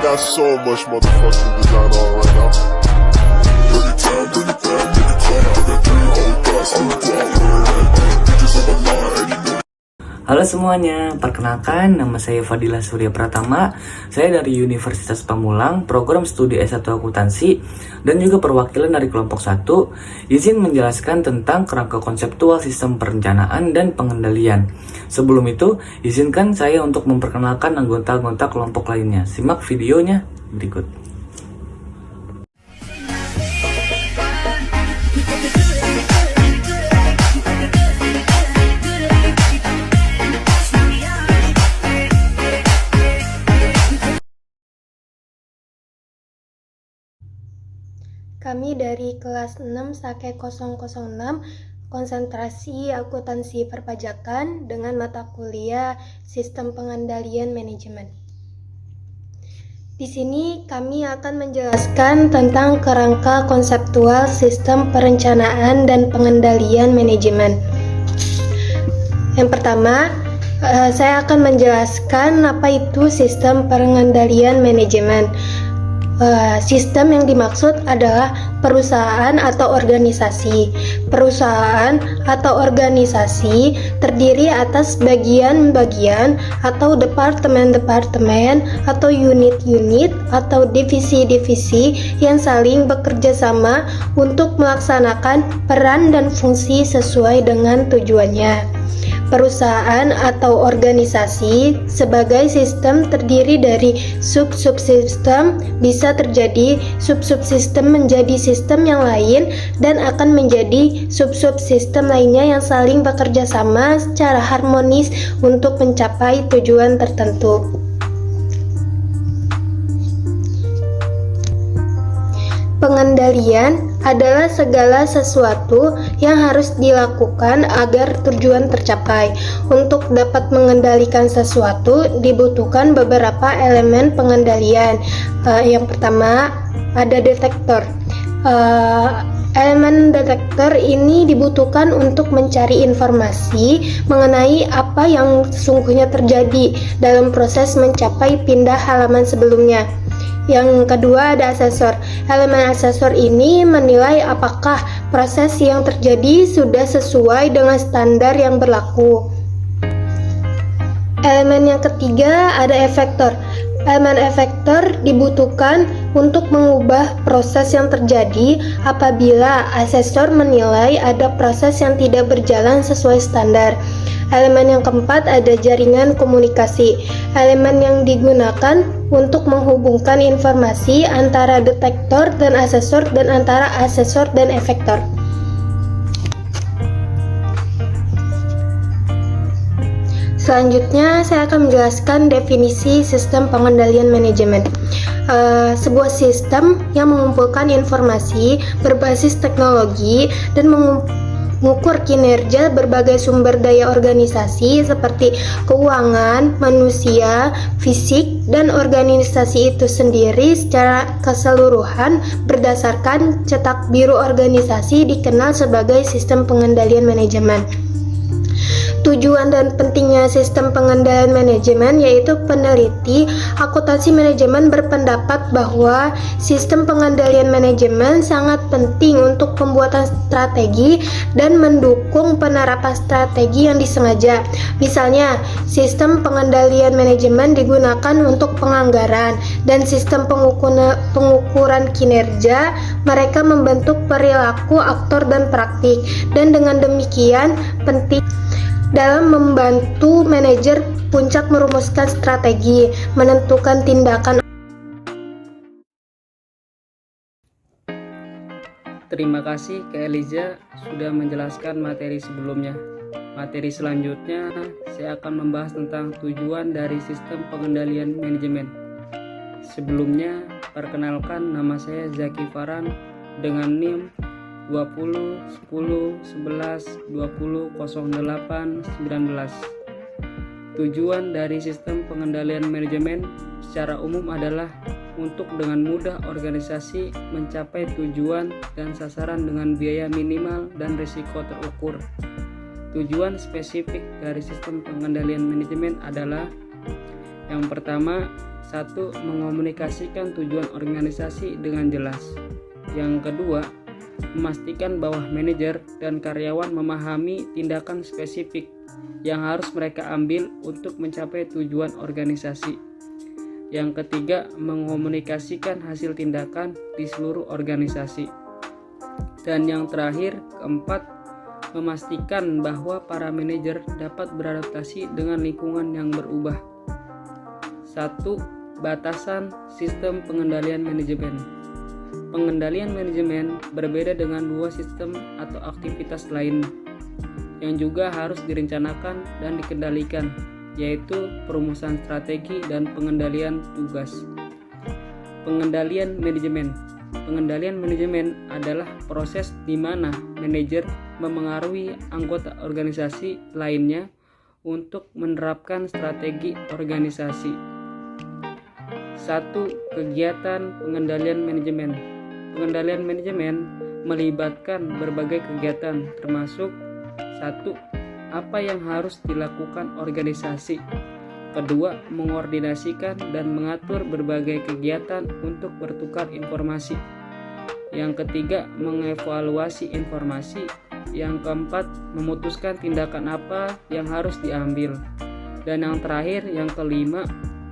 got so much motherfucking design on right now. Bring it down, bring it down, make it clap. I got 3 old thoughts, 3 guap, bitches on my line, and you know. Halo semuanya, perkenalkan nama saya Fadilah Surya Pratama. Saya dari Universitas Pamulang, program studi S1 Akuntansi, dan juga perwakilan dari kelompok 1. Izin menjelaskan tentang kerangka konseptual sistem perencanaan dan pengendalian. Sebelum itu, izinkan saya untuk memperkenalkan anggota-anggota kelompok lainnya. Simak videonya berikut. Kami dari kelas 6 Sake 006 konsentrasi akuntansi perpajakan dengan mata kuliah sistem pengendalian manajemen. Di sini kami akan menjelaskan tentang kerangka konseptual sistem perencanaan dan pengendalian manajemen. Yang pertama, saya akan menjelaskan apa itu sistem pengendalian manajemen. Sistem yang dimaksud adalah perusahaan atau organisasi. Perusahaan atau organisasi terdiri atas bagian-bagian atau departemen-departemen atau unit-unit atau divisi-divisi yang saling bekerja sama untuk melaksanakan peran dan fungsi sesuai dengan tujuannya. Perusahaan atau organisasi sebagai sistem terdiri dari sub-subsistem, bisa terjadi sub-subsistem menjadi sistem yang lain dan akan menjadi sub-subsistem lainnya yang saling bekerja sama secara harmonis untuk mencapai tujuan tertentu. Pengendalian adalah segala sesuatu yang harus dilakukan agar tujuan tercapai. Untuk dapat mengendalikan sesuatu dibutuhkan beberapa elemen pengendalian. Yang pertama ada detektor. Elemen detektor ini dibutuhkan untuk mencari informasi mengenai apa yang sesungguhnya terjadi dalam proses mencapai pindah halaman sebelumnya. Yang kedua ada asesor. Elemen asesor ini menilai apakah proses yang terjadi sudah sesuai dengan standar yang berlaku. Elemen yang ketiga ada efektor. Elemen efektor dibutuhkan untuk mengubah proses yang terjadi apabila asesor menilai ada proses yang tidak berjalan sesuai standar. Elemen yang keempat ada jaringan komunikasi. Elemen yang digunakan untuk menghubungkan informasi antara detektor dan asesor dan antara asesor dan efektor. Selanjutnya saya akan menjelaskan definisi sistem pengendalian manajemen. Sebuah sistem yang mengumpulkan informasi berbasis teknologi dan mengukur kinerja berbagai sumber daya organisasi seperti keuangan, manusia, fisik, dan organisasi itu sendiri secara keseluruhan berdasarkan cetak biru organisasi dikenal sebagai sistem pengendalian manajemen. Tujuan dan pentingnya sistem pengendalian manajemen yaitu peneliti akuntansi manajemen berpendapat bahwa sistem pengendalian manajemen sangat penting untuk pembuatan strategi dan mendukung penerapan strategi yang disengaja. Misalnya, sistem pengendalian manajemen digunakan untuk penganggaran dan sistem pengukuran kinerja. Mereka membentuk perilaku aktor dan praktik, dan dengan demikian penting dalam membantu manajer puncak merumuskan strategi, menentukan tindakan. Terima kasih ke Eliza sudah menjelaskan materi sebelumnya. Materi selanjutnya saya akan membahas tentang tujuan dari sistem pengendalian manajemen. Sebelumnya, perkenalkan nama saya Zaki Farhan dengan NIM 20 10 11 20 08 19. Tujuan dari sistem pengendalian manajemen secara umum adalah untuk dengan mudah organisasi mencapai tujuan dan sasaran dengan biaya minimal dan risiko terukur. Tujuan spesifik dari sistem pengendalian manajemen adalah yang pertama, Satu, mengomunikasikan tujuan organisasi dengan jelas. Yang kedua, memastikan bahwa manajer dan karyawan memahami tindakan spesifik yang harus mereka ambil untuk mencapai tujuan organisasi. Yang ketiga, mengomunikasikan hasil tindakan di seluruh organisasi. Dan yang terakhir, keempat, memastikan bahwa para manajer dapat beradaptasi dengan lingkungan yang berubah. 1. Batasan sistem pengendalian manajemen. Pengendalian manajemen berbeda dengan dua sistem atau aktivitas lain yang juga harus direncanakan dan dikendalikan, yaitu perumusan strategi dan pengendalian tugas. Pengendalian manajemen. Pengendalian manajemen adalah proses di mana manajer memengaruhi anggota organisasi lainnya untuk menerapkan strategi organisasi. 1. Kegiatan pengendalian manajemen. Pengendalian manajemen melibatkan berbagai kegiatan termasuk 1. Apa yang harus dilakukan organisasi. Kedua, mengordinasikan dan mengatur berbagai kegiatan untuk bertukar informasi. Yang ketiga, mengevaluasi informasi. Yang keempat, memutuskan tindakan apa yang harus diambil. Dan yang terakhir, yang kelima,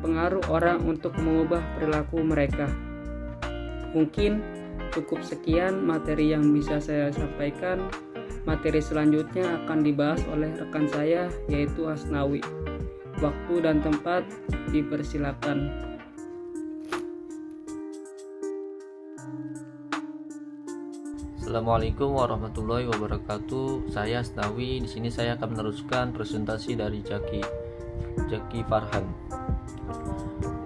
pengaruh orang untuk mengubah perilaku mereka. Mungkin cukup sekian materi yang bisa saya sampaikan. Materi selanjutnya akan dibahas oleh rekan saya, yaitu Asnawi. Waktu dan tempat dipersilakan. Assalamualaikum warahmatullahi wabarakatuh. Saya Asnawi. Di sini saya akan meneruskan presentasi dari Jaki Farhan.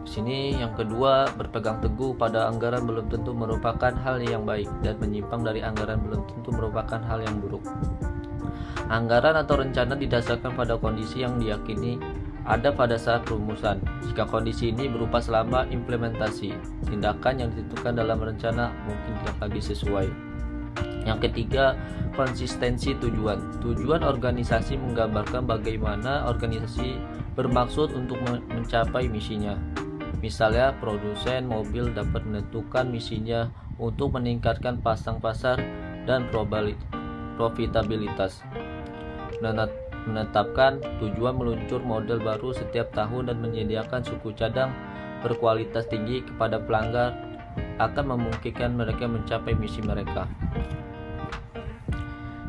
Di sini yang kedua, berpegang teguh pada anggaran belum tentu merupakan hal yang baik dan menyimpang dari anggaran belum tentu merupakan hal yang buruk. Anggaran atau rencana didasarkan pada kondisi yang diyakini ada pada saat perumusan. Jika kondisi ini berupa selama implementasi, tindakan yang ditentukan dalam rencana mungkin tidak lagi sesuai. Yang ketiga, konsistensi tujuan. Tujuan organisasi menggambarkan bagaimana organisasi bermaksud untuk mencapai misinya. Misalnya, produsen mobil dapat menentukan misinya untuk meningkatkan pasang pasar dan profitabilitas. Menetapkan tujuan meluncur model baru setiap tahun dan menyediakan suku cadang berkualitas tinggi kepada pelanggan akan memungkinkan mereka mencapai misi mereka.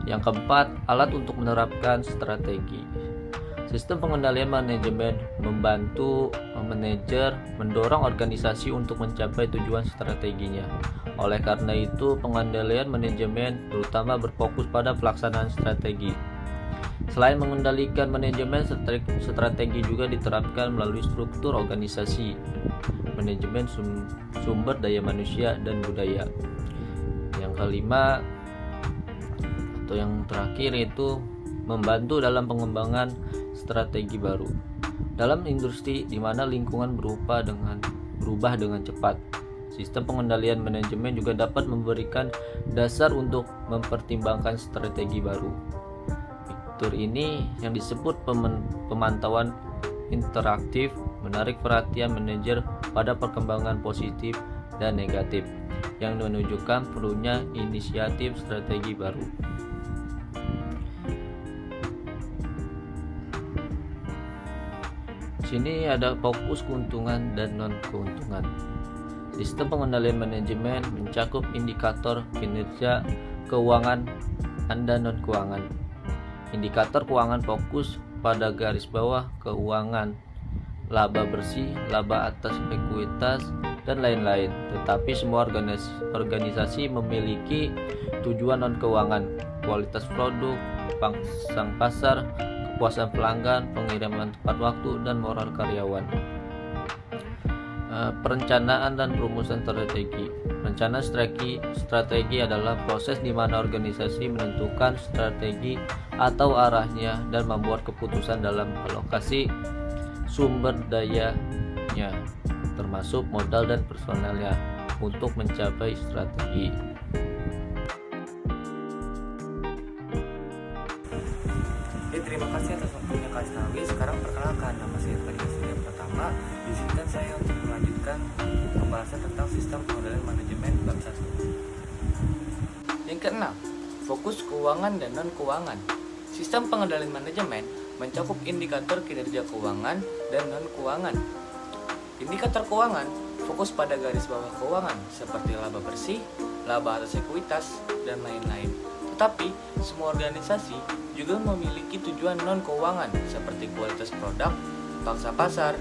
Yang keempat, alat untuk menerapkan strategi. Sistem pengendalian manajemen membantu manajer mendorong organisasi untuk mencapai tujuan strateginya. Oleh karena itu, pengendalian manajemen terutama berfokus pada pelaksanaan strategi. Selain mengendalikan manajemen, strategi juga diterapkan melalui struktur organisasi, manajemen sumber daya manusia dan budaya. Yang kelima atau yang terakhir itu membantu dalam pengembangan strategi baru. Dalam industri di mana lingkungan berubah dengan cepat, sistem pengendalian manajemen juga dapat memberikan dasar untuk mempertimbangkan strategi baru. Fitur ini yang disebut pemantauan interaktif menarik perhatian manajer pada perkembangan positif dan negatif yang menunjukkan perlunya inisiatif strategi baru. Di sini ada fokus keuntungan dan non-keuntungan. Sistem pengendalian manajemen mencakup indikator kinerja keuangan dan non-keuangan. Indikator keuangan fokus pada garis bawah keuangan, laba bersih, laba atas ekuitas, dan lain-lain. Tetapi semua organisasi memiliki tujuan non-keuangan, kualitas produk, pasang pasar, kepuasan pelanggan, pengiriman tepat waktu, dan moral karyawan. Perencanaan dan perumusan strategi. Rencana strategi adalah proses di mana organisasi menentukan strategi atau arahnya dan membuat keputusan dalam alokasi sumber dayanya, termasuk modal dan personelnya, untuk mencapai strategi. Terima kasih atas waktunya Kak Asnawi. Sekarang perkenalkan, nama saya Fadila Surya Pratama, Izinkan saya untuk melanjutkan pembahasan tentang sistem pengendalian manajemen bab 1. Yang keenam, fokus keuangan dan non-keuangan. Sistem pengendalian manajemen mencakup indikator kinerja keuangan dan non-keuangan. Indikator keuangan fokus pada garis bawah keuangan seperti laba bersih, laba atas ekuitas, dan lain-lain. Tetapi, semua organisasi juga memiliki tujuan non-keuangan seperti kualitas produk, pangsa pasar,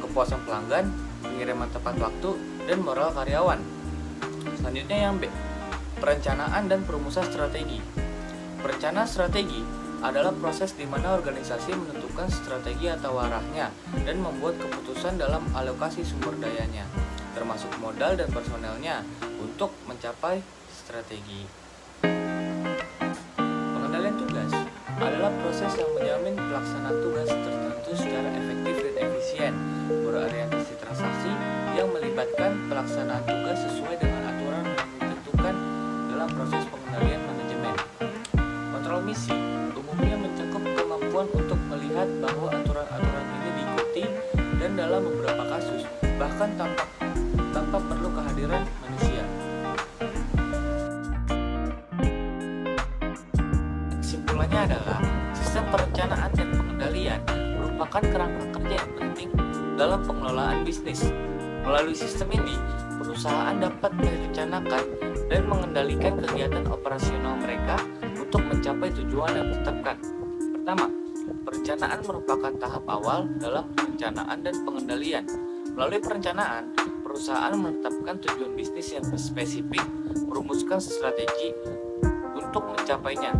kepuasan pelanggan, pengiriman tepat waktu, dan moral karyawan. Selanjutnya yang B, perencanaan dan perumusan strategi. Perencanaan strategi adalah proses di mana organisasi menentukan strategi atau arahnya dan membuat keputusan dalam alokasi sumber dayanya, termasuk modal dan personelnya untuk mencapai strategi. Pengendalian tugas adalah proses yang menjamin pelaksanaan tugas tertentu secara efektif dan efisien, berorientasi transaksi yang melibatkan pelaksanaan tugas sesuai dengan aturan yang ditentukan dalam proses pengendalian manajemen. Kontrol misi umumnya mencakup kemampuan untuk melihat bahwa aturan-aturan ini diikuti dan dalam beberapa kasus bahkan tanpa perlu kehadiran manusia. Kesimpulannya adalah sistem perencanaan dan pengendalian merupakan kerangka kerja yang penting dalam pengelolaan bisnis. Melalui sistem ini, perusahaan dapat merencanakan dan mengendalikan kegiatan operasional mereka untuk mencapai tujuan yang ditetapkan. Pertama, perencanaan merupakan tahap awal dalam perencanaan dan pengendalian. Melalui perencanaan, perusahaan menetapkan tujuan bisnis yang spesifik, merumuskan strategi untuk mencapainya,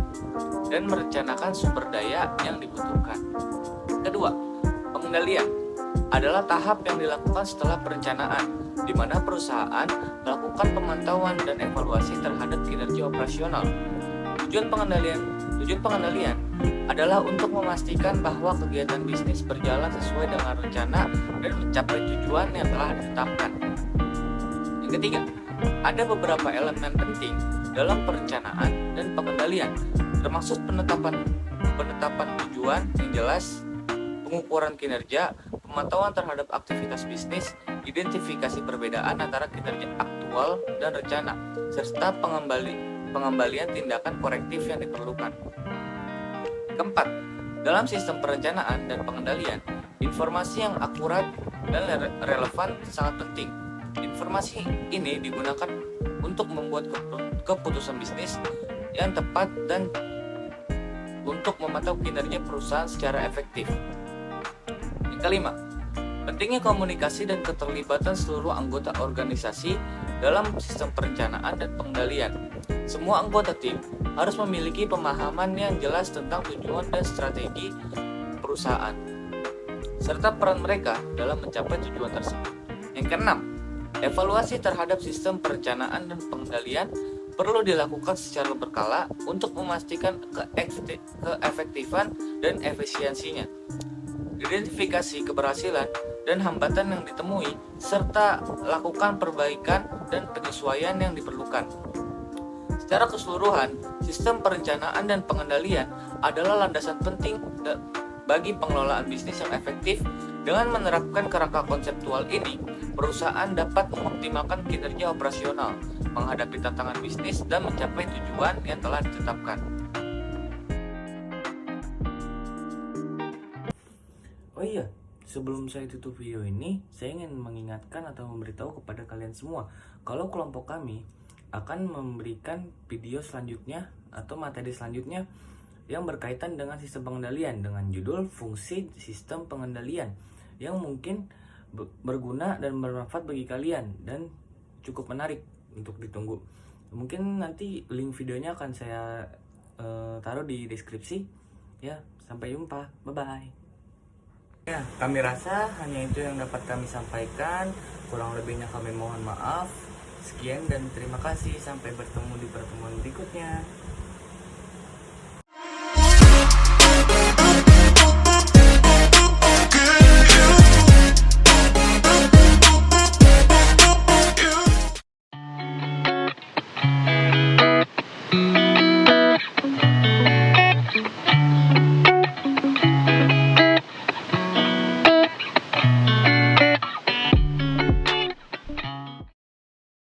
dan merencanakan sumber daya yang dibutuhkan. Kedua, pengendalian adalah tahap yang dilakukan setelah perencanaan, di mana perusahaan melakukan pemantauan dan evaluasi terhadap kinerja operasional. Tujuan pengendalian adalah untuk memastikan bahwa kegiatan bisnis berjalan sesuai dengan rencana dan mencapai tujuan yang telah ditetapkan. Yang ketiga, ada beberapa elemen penting dalam perencanaan dan pengendalian, termasuk penetapan tujuan yang jelas, pengukuran kinerja, pemantauan terhadap aktivitas bisnis, identifikasi perbedaan antara kinerja aktual dan rencana, serta pengembalian tindakan korektif yang diperlukan. Keempat, dalam sistem perencanaan dan pengendalian, informasi yang akurat dan relevan sangat penting. Informasi ini digunakan untuk membuat keputusan bisnis yang tepat dan untuk memantau kinerja perusahaan secara efektif. Yang kelima, pentingnya komunikasi dan keterlibatan seluruh anggota organisasi dalam sistem perencanaan dan pengendalian. Semua anggota tim harus memiliki pemahaman yang jelas tentang tujuan dan strategi perusahaan, serta peran mereka dalam mencapai tujuan tersebut. Yang keenam, evaluasi terhadap sistem perencanaan dan pengendalian perlu dilakukan secara berkala untuk memastikan keefektifan dan efisiensinya. Identifikasi keberhasilan dan hambatan yang ditemui, serta lakukan perbaikan dan penyesuaian yang diperlukan. Secara keseluruhan, sistem perencanaan dan pengendalian adalah landasan penting bagi pengelolaan bisnis yang efektif. Dengan menerapkan kerangka konseptual ini, perusahaan dapat mengoptimalkan kinerja operasional, menghadapi tantangan bisnis, dan mencapai tujuan yang telah ditetapkan. Oh iya, sebelum saya tutup video ini, saya ingin mengingatkan atau memberitahu kepada kalian semua kalau kelompok kami akan memberikan video selanjutnya atau materi selanjutnya yang berkaitan dengan sistem pengendalian dengan judul fungsi sistem pengendalian yang mungkin berguna dan bermanfaat bagi kalian dan cukup menarik untuk ditunggu. Mungkin nanti link videonya akan saya taruh di deskripsi ya. Sampai jumpa, bye bye. Ya, kami rasa hanya itu yang dapat kami sampaikan. Kurang lebihnya kami mohon maaf. Sekian dan terima kasih. Sampai bertemu di pertemuan berikutnya.